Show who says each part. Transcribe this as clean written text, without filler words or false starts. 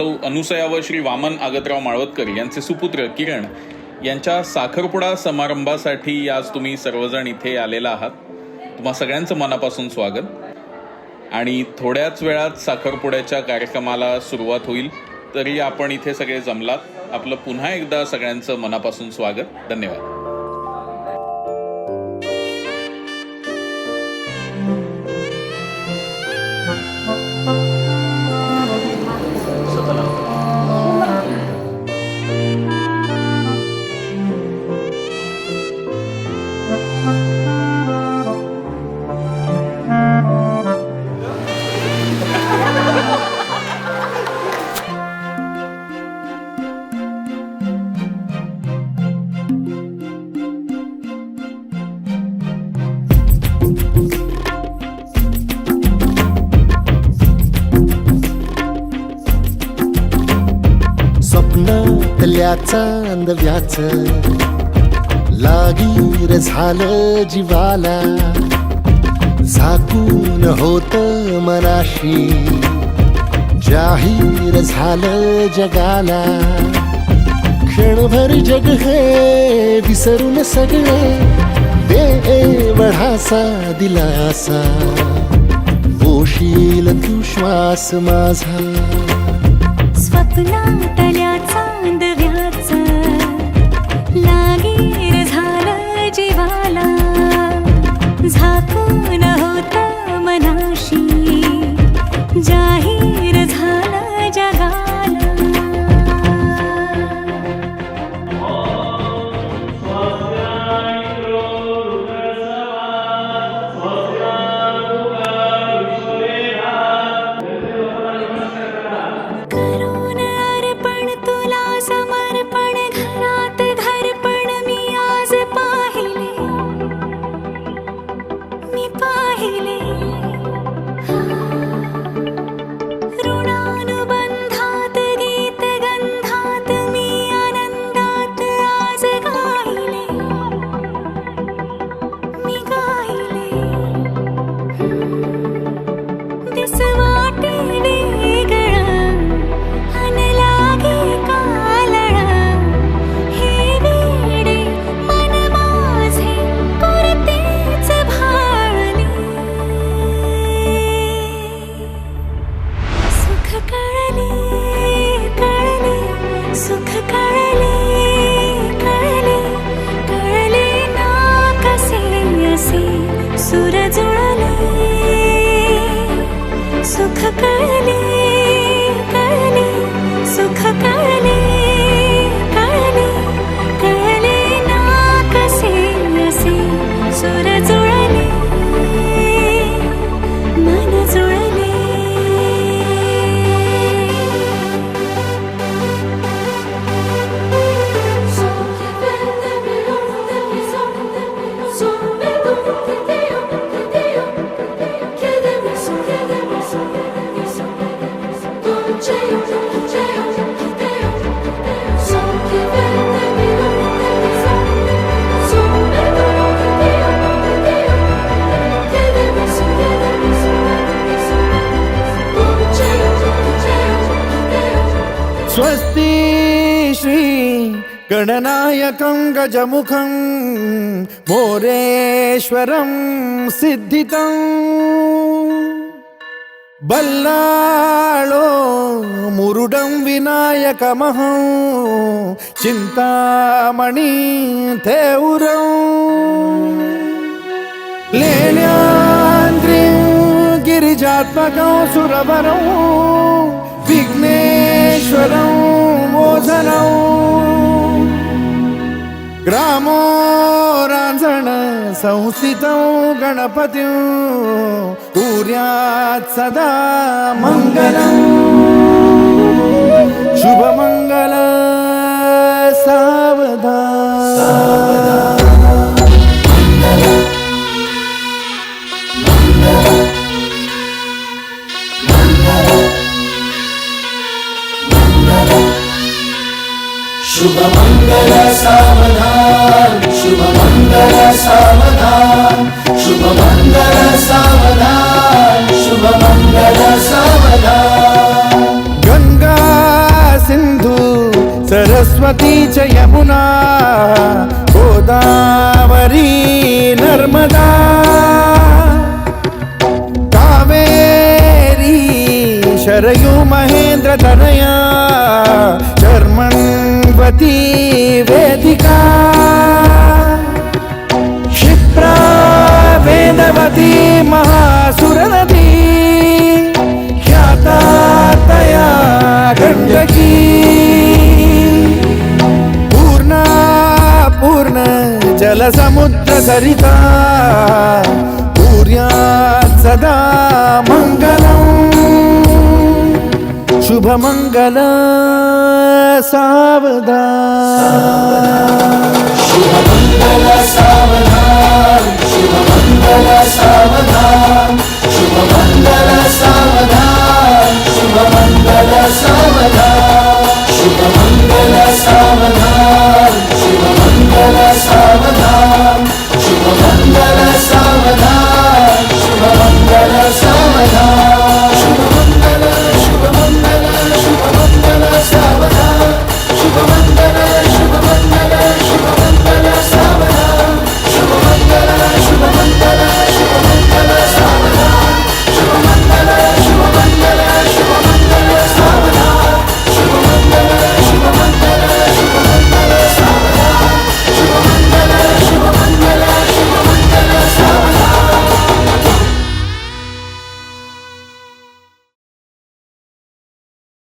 Speaker 1: सौ अनुसया व श्री वामन आगतराव माळवतकर यांचे सुपुत्र किरण यांच्या साखरपुडा समारंभासाठी आज तुम्ही सर्वजण इथे आलेला आहात. तुम्हा सगळ्यांचं मनापासून स्वागत. आणि थोड्याच वेळात साखरपुड्याच्या कार्यक्रमाला सुरुवात होईल, तरी आपण इथे सगळे जमलात. आपलं पुन्हा एकदा सगळ्यांचं मनापासून स्वागत. धन्यवाद.
Speaker 2: स्वप्नातल्या चांदव्याच लागीर झालं जीवाला, झाकून होत मनाशी जाहीर झालं जगाला. क्षणभर जग हे विसरून सगळे देवढासा दिलासा, पोशील तू श्वास माझा.
Speaker 3: स्वप्नातल्या चांदव्याच लागीर झालं जीवाला, झाकून होत मनाशी जाहीर झालं जगाला.
Speaker 2: स्वस्ति श्री गणनायकं गजमुखं मोरेश्वरं सिद्धितं, बल्लाळो मुरुडं विनायकमहं चिंतामणि थेउरं, लेण्याद्रिं गिरिजात्मकं सुरवरं विघ्नेश्वरं मोझनं, ग्रामो रांझण संस्थितं गणपतिं कुर्यात् सदा मंगलं. शुभमंगल सावधान.
Speaker 4: शुभ मंगल सावधान, शुभ मंगल सावधान, शुभ मंगल सावधान, शुभ मंगल सावधान.
Speaker 2: गंगा सरस्वती च यमुना गोदावरी नर्मदा कावेरी शरयू महेंद्र तनया शर्मण्वती वेदिका क्षिप्रा वेदवती महासुरनदी ख्याता तया गण्डकी पूर्णा पूर्ण जलसमुद्र सरिता पूर्यात् सदा मङ्गलम् शुभमङ्गल सावधान
Speaker 4: शुभमङ्गल सावधान शुभमङ्गल सावधान शुभमङ्गल सावधान शुभमङ्गल सावधान